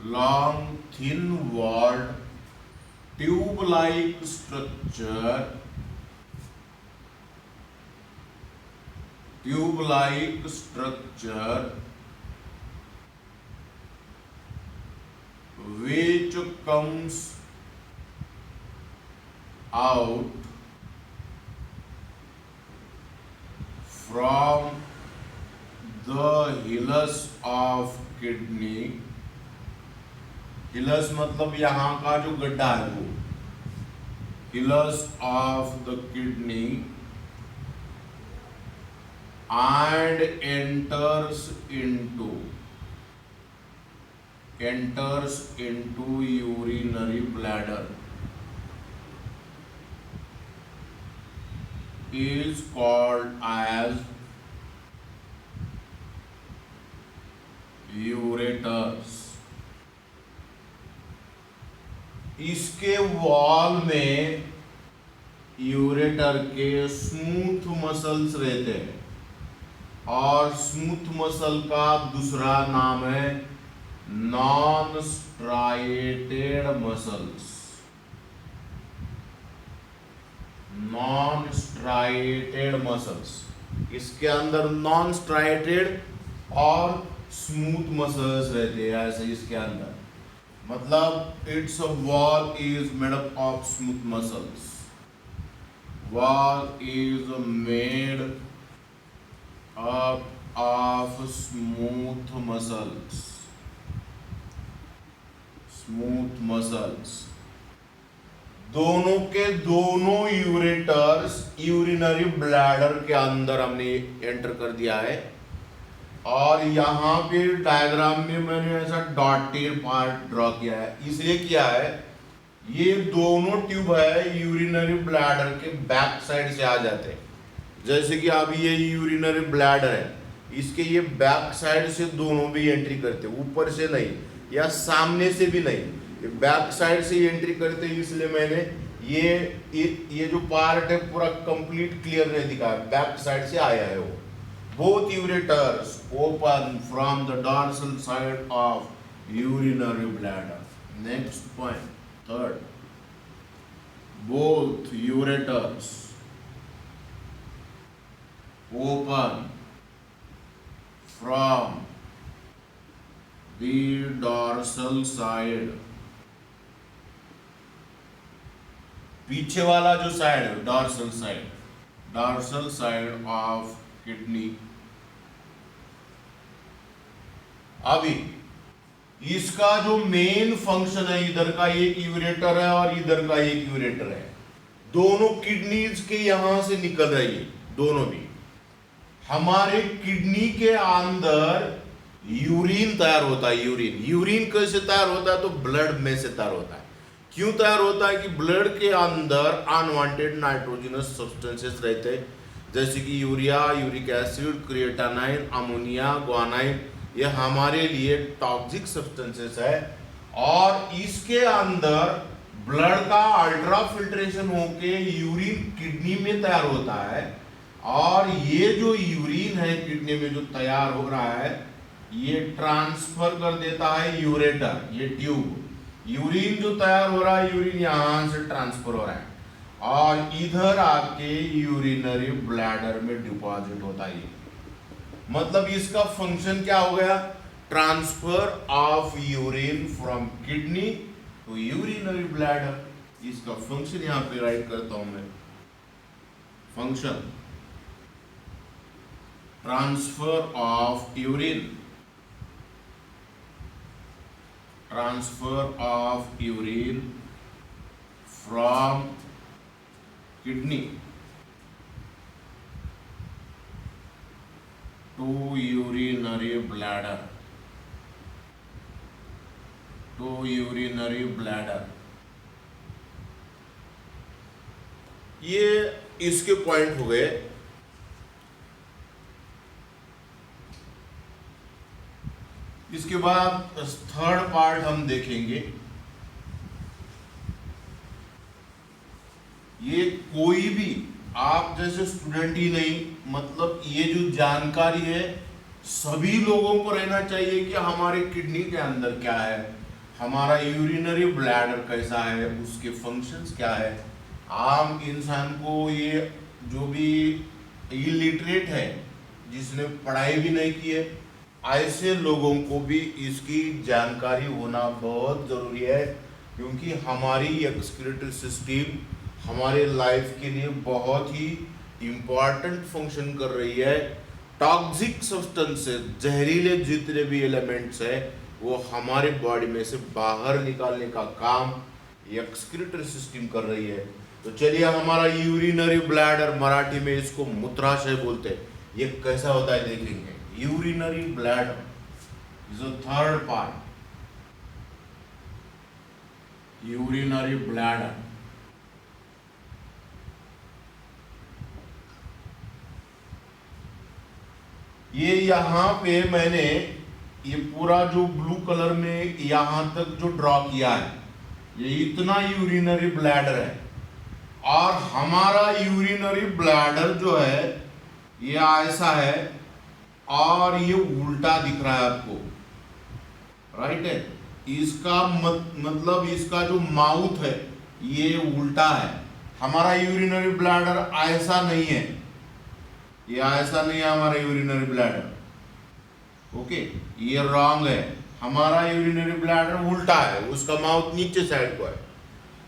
long thin walled tube like structure, which comes out from the hills of kidney। Hills मतलब यहाँ का जो गड्ढा है वो, hills of the kidney, and enters into urinary bladder is called as ureters। इसके wall में ureter के स्मूथ मसल्स रहते हैं और स्मूथ मसल का दूसरा नाम है non striated muscles. Non striated muscles, इसके अंदर नॉन स्ट्राइएटेड और स्मूथ मसल्स रहते हैं। ऐसे इसके अंदर मतलब it's wall is made up of smooth muscles. Wall is made up of smooth muscles. Smooth muscles दोनों के दोनों यूरेटर्स यूरिनरी ब्लैडर के अंदर हमने एंटर कर दिया है। और यहाँ पे डायग्राम में मैंने ऐसा डॉटेड पार्ट ड्रॉ किया है, इसलिए किया है ये दोनों ट्यूब है यूरिनरी ब्लैडर के बैक साइड से आ जाते हैं। जैसे कि अभी ये यूरिनरी ब्लैडर है, इसके ये बैक साइड से दोनों भी एंट्री करते, ऊपर से नहीं या सामने से भी नहीं, ये बैक साइड से एंट्री करते। इसलिए मैंने ये जो पार्ट है पूरा कंप्लीट क्लियर नहीं दिखा, बैक साइड से आया है वो। Both ureters open from the dorsal side of urinary bladder. Next point, third. Both ureters open from the dorsal side. पीछे वाला जो साइड है dorsal side of kidney। अभी इसका जो मेन फंक्शन है, इधर का एक यूरेटर है और इधर का एक यूरेटर है, दोनों किडनीज के यहां से निकल रही है। दोनों भी हमारे किडनी के अंदर यूरिन तैयार होता है। यूरिन कैसे तैयार होता है? तो ब्लड में से तैयार होता है। क्यों तैयार होता है? कि ब्लड के अंदर अनवांटेड नाइट्रोजनस सब्सटेंसेस रहते हैं, जैसे कि urea, uric acid, creatinine, ammonia, guanine, ये हमारे लिए टॉक्सिक सब्सटेंसेस है। और इसके अंदर ब्लड का अल्ट्रा फिल्ट्रेशन होके यूरिन किडनी में तैयार होता है। और ये जो यूरिन है किडनी में जो तैयार हो रहा है, ये ट्रांसफर कर देता है यूरेटर, ये ट्यूब। यूरिन जो तैयार हो रहा है, यूरिन यहां से ट्रांसफर हो रहा है और इधर आके यूरिनरी ब्लैडर में डिपॉजिट होता है। मतलब इसका फंक्शन क्या हो गया? Transfer of urine from kidney to urinary bladder. इसका फंक्शन यहां पे राइट करता हूं मैं। Function transfer of urine, from kidney to urinary bladder। ये इसके पॉइंट हो गए। इसके बाद थर्ड पार्ट हम देखेंगे। ये कोई भी आप जैसे स्टूडेंट ही नहीं, मतलब ये जो जानकारी है सभी लोगों को रहना चाहिए कि हमारे किडनी के अंदर क्या है, हमारा यूरिनरी ब्लैडर कैसा है, उसके फंक्शंस क्या है। आम इंसान को, ये जो भी इलिटरेट है, जिसने पढ़ाई भी नहीं की है, ऐसे लोगों को भी इसकी जानकारी होना बहुत ज़रूरी है, क्योंकि हमारी एक्सक्रीटरी सिस्टम हमारे लाइफ के लिए बहुत ही इम्पॉर्टेंट फंक्शन कर रही है। टॉक्सिक सब्सटेंसेस, जहरीले जितने भी एलिमेंट्स है, वो हमारे बॉडी में से बाहर निकालने का काम एक्सक्रीटरी सिस्टम कर रही है। तो चलिए, हमारा यूरिनरी ब्लैडर, मराठी में इसको मूत्राशय बोलते हैं, ये कैसा होता है देखेंगे। Urinary bladder is a third part. Urinary bladder, ये यहां पे मैंने ये पूरा जो ब्लू कलर में यहां तक जो ड्रॉ किया है, ये इतना यूरिनरी ब्लैडर है। और हमारा यूरिनरी ब्लैडर जो है ये ऐसा है, और ये उल्टा दिख रहा है आपको, राइट है। इसका मतलब इसका जो माउथ है ये उल्टा है। हमारा यूरिनरी ब्लैडर ऐसा नहीं है, ये ऐसा नहीं है हमारा यूरिनरी ब्लैडर, ओके, ये रॉन्ग है। हमारा यूरिनरी ब्लैडर उल्टा है, उसका माउथ नीचे साइड को है,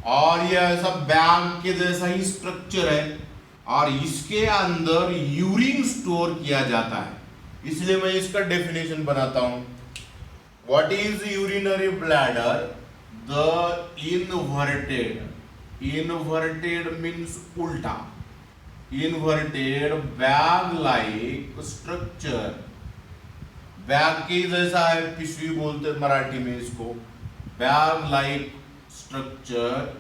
और ये ऐसा बैग के जैसा ही स्ट्रक्चर है, और इसके अंदर यूरिन स्टोर किया जाता है। इसलिए मैं इसका डेफिनेशन बनाता हूं। What is urinary bladder? The inverted means उल्टा, inverted bag like structure, bag के जैसा है, पिशवी बोलते हैं मराठी में इसको, bag like structure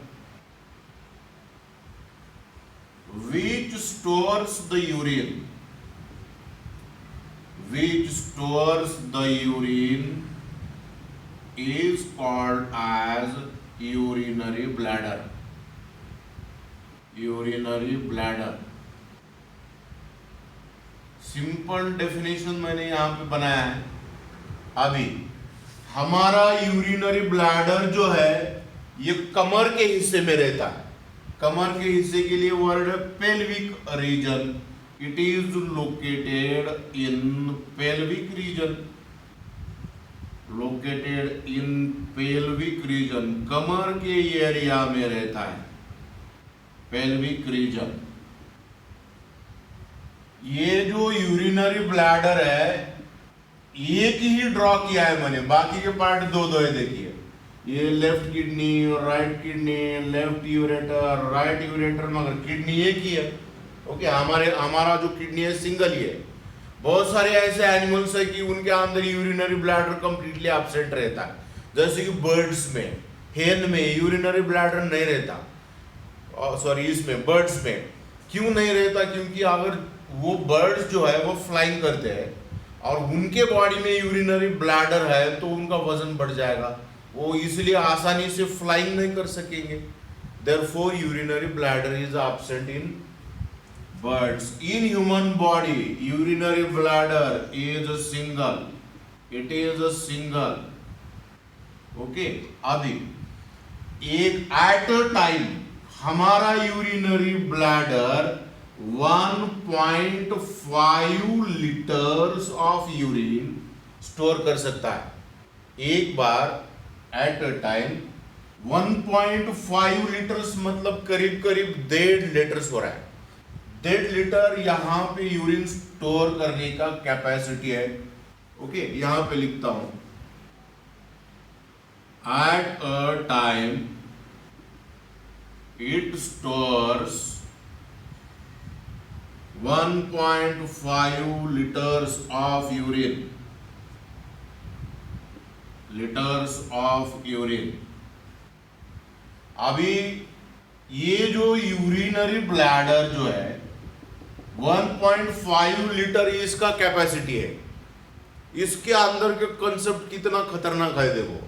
which stores the urine, is called as urinary bladder. Urinary bladder, simple definition मैंने यहां पे बनाया है। अभी हमारा यूरिनरी ब्लैडर जो है ये कमर के हिस्से में रहता है। कमर के हिस्से के लिए वर्ड है pelvic region. It is located in pelvic region, located in pelvic region, कमर के एरिया में रहता है, पेल्विक रीजन। ये जो यूरिनरी ब्लैडर है एक ही ड्रॉ किया है मैंने, बाकी के पार्ट दो दो है। देखिए, ये left kidney, right kidney, left ureter, right ureter, मगर किडनी एक ही है। ओके, हमारा जो किडनी है सिंगल ही है। बहुत सारे ऐसे एनिमल्स है कि उनके अंदर यूरिनरी ब्लैडर कंप्लीटली एब्सेंट रहता है, जैसे कि बर्ड्स में, हेन में यूरिनरी ब्लैडर नहीं रहता। सॉरी, इसमें बर्ड्स में क्यों नहीं रहता? क्योंकि अगर वो बर्ड्स जो है वो फ्लाइंग करते हैं और उनके बॉडी में यूरिनरी ब्लैडर है तो उनका वजन बढ़ जाएगा, वो इसलिए आसानी से फ्लाइंग नहीं कर सकेंगे। Therefore urinary bladder is absent in birds. In human body urinary bladder is single, it is a single. Okay, अभी एक एट अ टाइम हमारा urinary bladder 1.5 litres of urine store कर सकता है। एक बार एट अ टाइम 1.5 लीटर्स मतलब करीब करीब 1.5 लीटर्स हो रहा है। 1.5 लीटर यहां पे यूरिन स्टोर करने का कैपेसिटी है। ओके, यहां पे लिखता हूं, at a time it stores 1.5 liters of urine, liters of urine। अभी ये जो यूरिनरी ब्लैडर जो है 1.5 लीटर इसका कैपेसिटी है। इसके अंदर के कंसेप्ट कितना खतरनाक है देखो।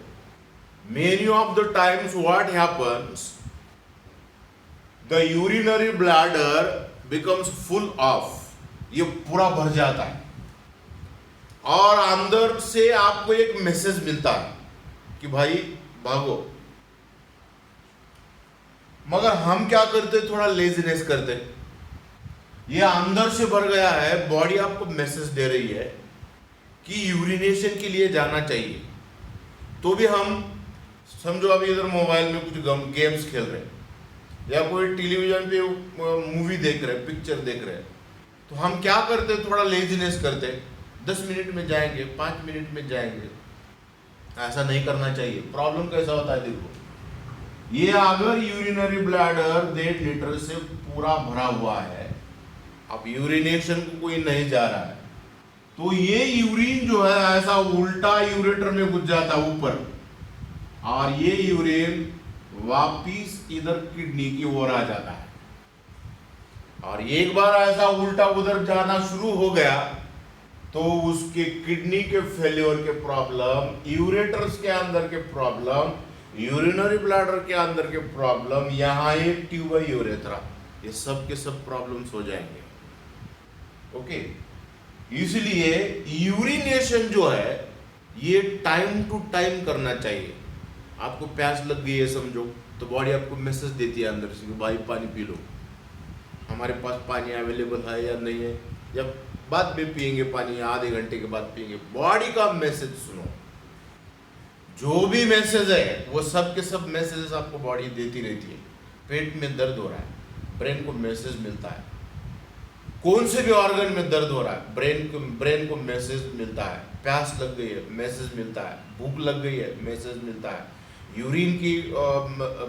Many of the times what happens, the urinary bladder becomes full of, ये पूरा भर जाता है और अंदर से आपको एक मैसेज मिलता है कि भाई भागो। मगर हम क्या करते, थोड़ा लेजीनेस करते। ये अंदर से भर गया है, बॉडी आपको मैसेज दे रही है कि यूरिनेशन के लिए जाना चाहिए, तो भी हम समझो अभी इधर मोबाइल में कुछ गेम्स खेल रहे हैं या कोई टेलीविजन पे मूवी देख रहे हैं, पिक्चर देख रहे हैं, तो हम क्या करते, थोड़ा लेजीनेस करते, 10 मिनट में जाएंगे, 5 मिनट में जाएंगे। ऐसा नहीं करना चाहिए। प्रॉब्लम कैसा होता है देखो, ये अगर यूरिनरी ब्लैडर 1.5 लीटर से पूरा भरा हुआ है, अब यूरिनेशन को कोई नहीं जा रहा है, तो ये यूरिन जो है ऐसा उल्टा यूरेटर में घुस जाता है ऊपर, और ये यूरिन वापिस इधर किडनी की ओर आ जाता है। और एक बार ऐसा उल्टा उधर जाना शुरू हो गया तो उसके किडनी के फेल्योर के प्रॉब्लम, यूरेटर्स के अंदर के प्रॉब्लम, यूरिनरी ब्लैडर के अंदर के प्रॉब्लम, यहाँ एक ट्यूब है यूरेथ्रा, ये सब के सब प्रॉब्लम्स हो जाएंगे। ओके, इसलिए यूरिनेशन जो है ये टाइम टू टाइम करना चाहिए। आपको प्यास लग गई है समझो, तो बॉडी आपको मैसेज देती है अंदर से कि भाई पानी पी लो, हमारे पास पानी अवेलेबल है या नहीं है, या बाद में पियेंगे पानी, आधे घंटे के बाद पियेंगे। बॉडी का मैसेज सुनो, जो भी मैसेज है वो सब के सब मैसेजेस आपको बॉडी देती रहती है। पेट में दर्द हो रहा है, ब्रेन को मैसेज मिलता है। कौन से भी ऑर्गन में दर्द हो रहा है, ब्रेन को मैसेज मिलता है। प्यास लग गई है, मैसेज मिलता है। भूख लग गई है, मैसेज मिलता है। यूरिन की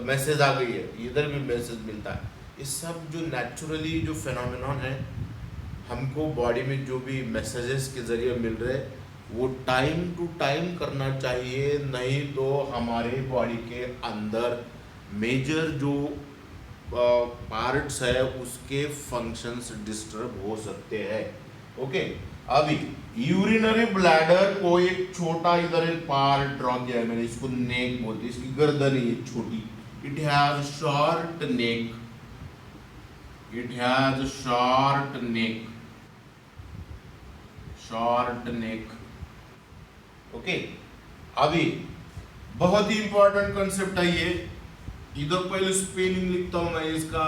मैसेज आ गई है, इधर भी मैसेज मिलता है। ये सब जो नेचुरली जो फिनोमेनन है, हमको बॉडी में जो भी मैसेजेस के जरिए मिल रहे हैं वो टाइम टू टाइम करना चाहिए, नहीं तो हमारे बॉडी के अंदर मेजर जो पार्ट्स है उसके फंक्शंस डिस्टर्ब हो सकते हैं। ओके, अभी यूरिनरी ब्लैडर को एक छोटा इधर एक पार्ट ड्रॉ किया है मैंने, इसको नेक बोलते हैं। इसकी गर्दन है छोटी, it has short neck, it has short neck, short neck. Okay, अभी बहुत ही इंपॉर्टेंट कंसेप्ट है ये। इधर पहले स्पेलिंग लिखता हूं मैं इसका,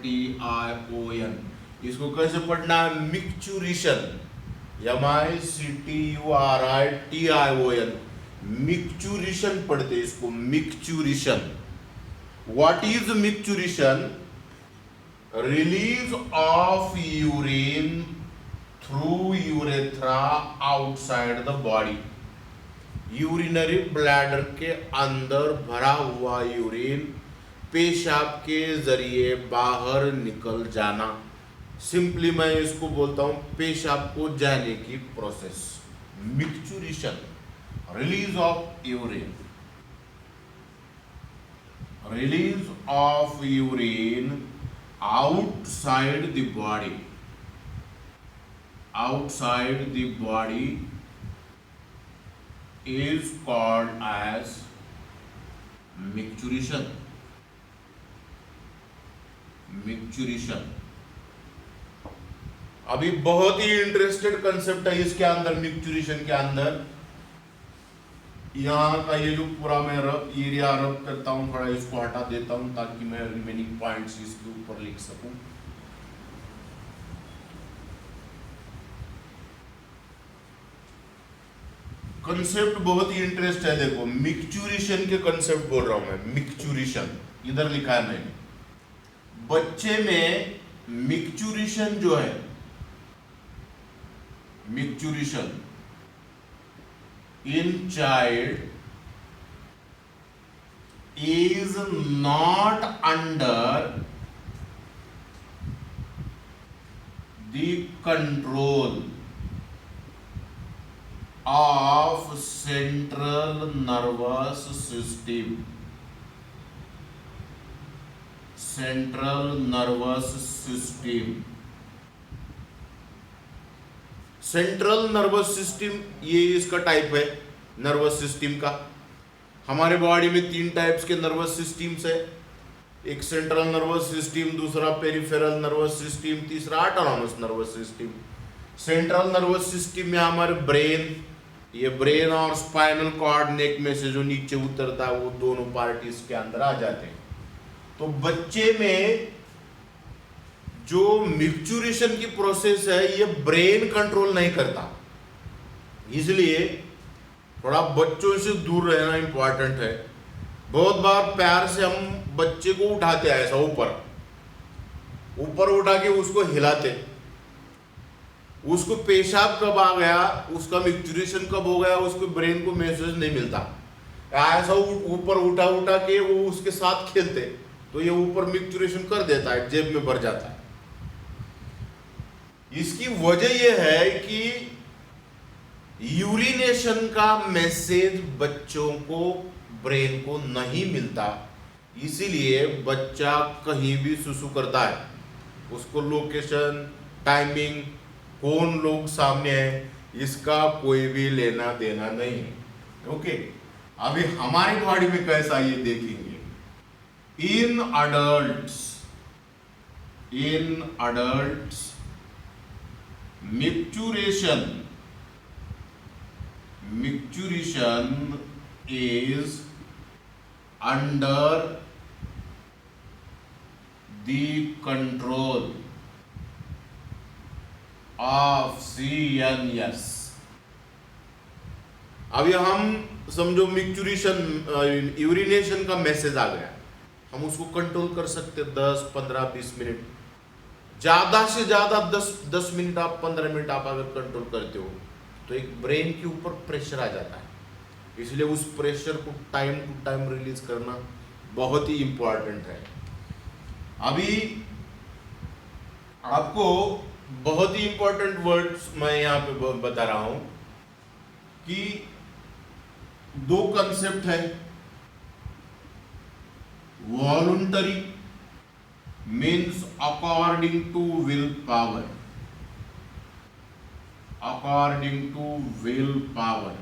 MICTURITION। इसको कैसे पढ़ना है, मिक्चुरिशन, MICTURITION, मिक्चुरिशन पढ़ते इसको, micturition. What is micturition? Release of urine through urethra outside the body. Urinary bladder के अंदर भरा हुआ यूरिन पेशाब के जरिए बाहर निकल जाना। सिंपली मैं इसको बोलता हूं पेशाब को जाने की process, micturition, release of urine, release of urine outside the body, outside the body is called as micturition, micturition। अभी बहुत ही इंटरेस्टेड कंसेप्ट है इसके अंदर, मिक्चुरिशन के अंदर। यहाँ का ये जो पूरा मैं एरिया रब करता हूँ, थोड़ा इसको हटा देता हूँ ताकि मैं रिमेनिंग पॉइंट्स इसके ऊपर लिख सकूं। कंसेप्ट बहुत ही इंटरेस्ट है, देखो मिक्चुरिशन के कंसेप्ट बोल रहा हूं मैं, मिक्चुरिशन इधर लिखा है मैंने। बच्चे में मिक्चुरिशन जो है, मिक्चुरिशन in child is not under the control of central nervous system, central nervous system. Central nervous system ये इसका टाइप है नर्वस सिस्टम का। हमारे बॉडी में 3 टाइप्स के नर्वस सिस्टम्स है, एक सेंट्रल नर्वस सिस्टम, दूसरा पेरिफेरल नर्वस सिस्टम, तीसरा autonomous nervous system. Central nervous system में हमारे ब्रेन, ये ब्रेन और स्पाइनल कॉर्ड नेक में से जो नीचे उतरता है वो दोनों पार्ट इसके अंदर आ जाते हैं। तो बच्चे में जो मैच्योरेशन की प्रोसेस है ये ब्रेन कंट्रोल नहीं करता, इसलिए थोड़ा बच्चों से दूर रहना इंपॉर्टेंट है। बहुत बार प्यार से हम बच्चे को उठाते हैं, ऐसा ऊपर ऊपर उठा के उसको हिलाते, उसको पेशाब कब आ गया, उसका मैच्योरेशन कब हो गया, उसको ब्रेन को मैसेज नहीं मिलता। ऐसा ऊपर उठा उठा के वो उसके साथ खेलते तो ये ऊपर मैच्योरेशन कर देता है, जेब में भर जाता है। इसकी वजह यह है कि यूरिनेशन का मैसेज बच्चों को ब्रेन को नहीं मिलता, इसीलिए बच्चा कहीं भी सुसु करता है, उसको लोकेशन, टाइमिंग, कौन लोग सामने है, इसका कोई भी लेना देना नहीं है। ओके, अभी हमारी बॉडी में कैसा ये देखेंगे। In adults maturation is under the control of CNS। अभी हम समझो मैच्योरेशन, यूरिनेशन का मैसेज आ गया, हम उसको कंट्रोल कर सकते 10, 15, 20 मिनट, ज्यादा से ज्यादा 10 मिनट आप 15 मिनट आप अगर कंट्रोल करते हो तो एक ब्रेन के ऊपर प्रेशर आ जाता है, इसलिए उस प्रेशर को टाइम टू टाइम रिलीज करना बहुत ही इंपॉर्टेंट है। अभी आपको बहुत ही इंपॉर्टेंट वर्ड्स मैं यहाँ पे बता रहा हूं कि 2 कंसेप्ट है। Voluntary means according to will power, according to will power,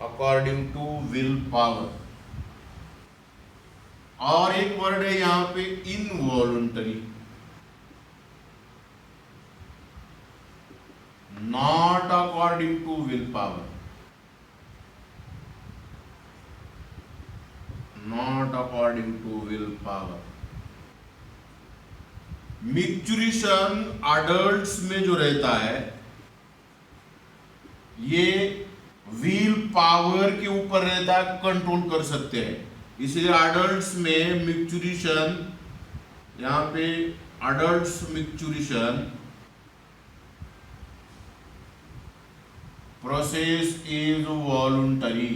according to will power। और एक वर्ड है यहां पे involuntary, not according to will power, not according to will power. Maturation adults में जो रहता है ये व्हील पावर के ऊपर रहता है, कंट्रोल कर सकते हैं, इसलिए अडल्ट्स में मैच्योरेशन, यहां पे adults maturation process is voluntary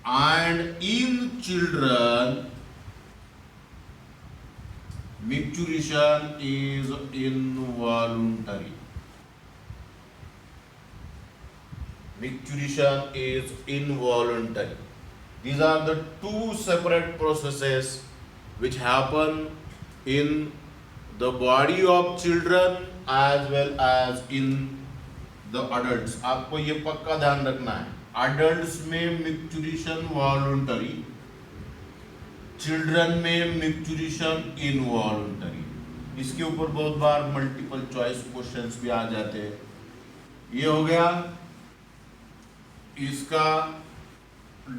and in children maturation is involuntary, maturation is involuntary। These are the 2 separate processes which happen in the body of children as well as in the adults। आपको ये पक्का ध्यान रखना है, adults में maturation voluntary, children में maturation involuntary. इसके ऊपर बहुत बार मल्टीपल चॉइस क्वेश्चंस भी आ जाते हैं। ये हो गया इसका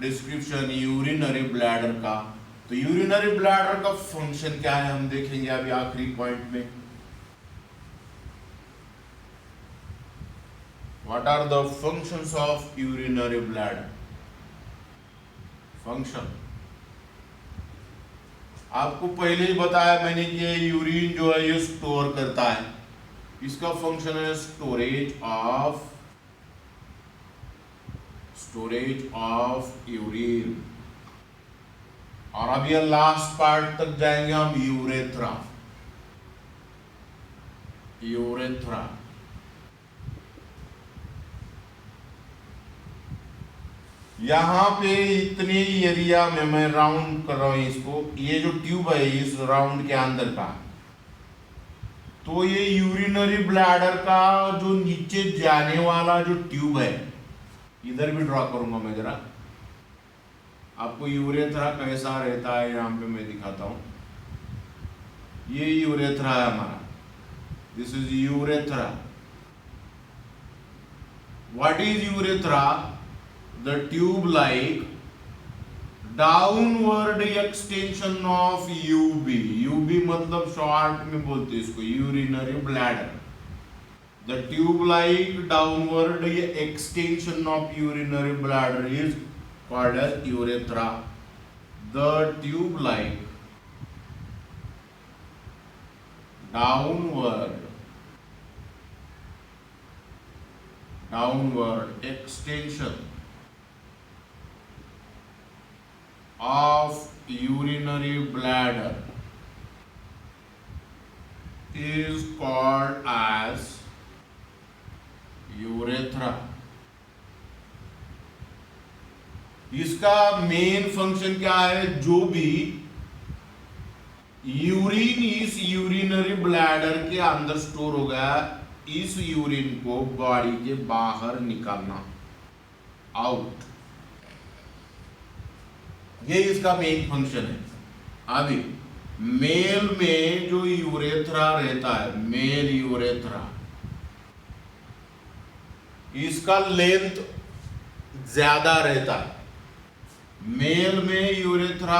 डिस्क्रिप्शन यूरिनरी ब्लैडर का। तो यूरिनरी ब्लैडर का फंक्शन क्या है हम देखेंगे अभी आखिरी पॉइंट में। What are the functions of urinary bladder? Function आपको पहले ही बताया मैंने कि यूरिन जो है ये स्टोर करता है, इसका फंक्शन है स्टोरेज ऑफ यूरिन। और अब ये लास्ट पार्ट तक जाएंगे हम, यूरेथ्रा। यहाँ पे इतने एरिया में मैं राउंड कर रहा हूं इसको, ये जो ट्यूब है इस राउंड के अंदर का, तो ये यूरिनरी ब्लैडर का जो नीचे जाने वाला जो ट्यूब है, इधर भी ड्रॉ करूंगा मैं जरा आपको यूरेथ्रा कैसा रहता है यहाँ पे मैं दिखाता हूं। ये यूरेथ्रा है हमारा, this is urethra. What is urethra? The tube like downward extension of UB. UB मतलब शॉर्ट में बोलते हैं इसको urinary bladder. The tube like downward extension of urinary bladder is called as urethra. The tube like downward extension of urinary bladder is called as urethra. इसका main function क्या है? जो भी यूरिन इस यूरिनरी ब्लैडर के अंदर store हो गया, इस यूरिन को बॉडी के बाहर निकालना, आउट। ये इसका मेन फंक्शन है। अभी मेल में जो यूरेथ्रा रहता है, मेल यूरेथ्रा, इसका लेंथ ज्यादा रहता है। मेल में यूरेथ्रा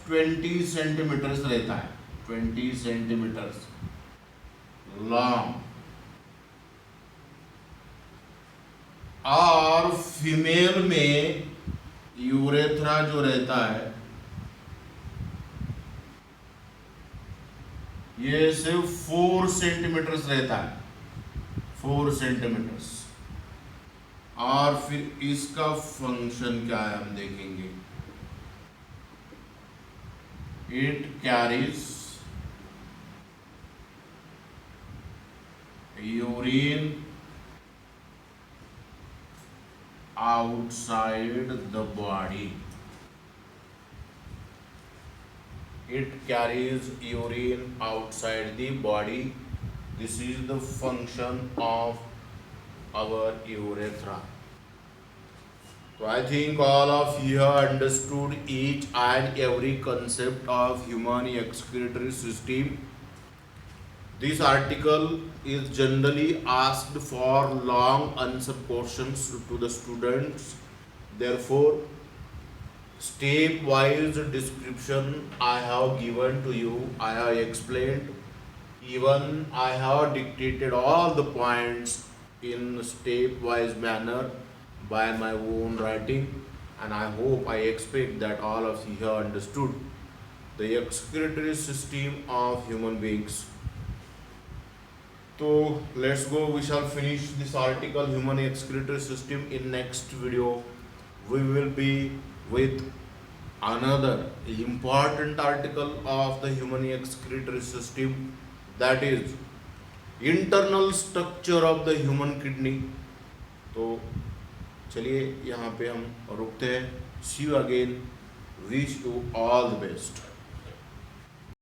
20 सेंटीमीटर्स रहता है, 20 सेंटीमीटर्स लॉन्ग, और फीमेल में यूरेथ्रा जो रहता है ये सिर्फ 4 सेंटीमीटर्स रहता है, 4 सेंटीमीटर्स। और फिर इसका फंक्शन क्या है हम देखेंगे। It carries urine outside the body. It carries urine outside the body. This is the function of our urethra. So I think all of you have understood each and every concept of human excretory system. This article is generally asked for long answer questions to the students. Therefore, step-wise description I have given to you, I have explained. Even I have dictated all the points in step-wise manner by my own writing, and I hope, I expect that all of you have understood the excretory system of human beings. So let's go, we shall finish this article, human excretory system, in next video. We will be with another important article of the human excretory system, that is internal structure of the human kidney. तो चलिए यहाँ पे हम रुकते हैं। See you again, wish you all the best.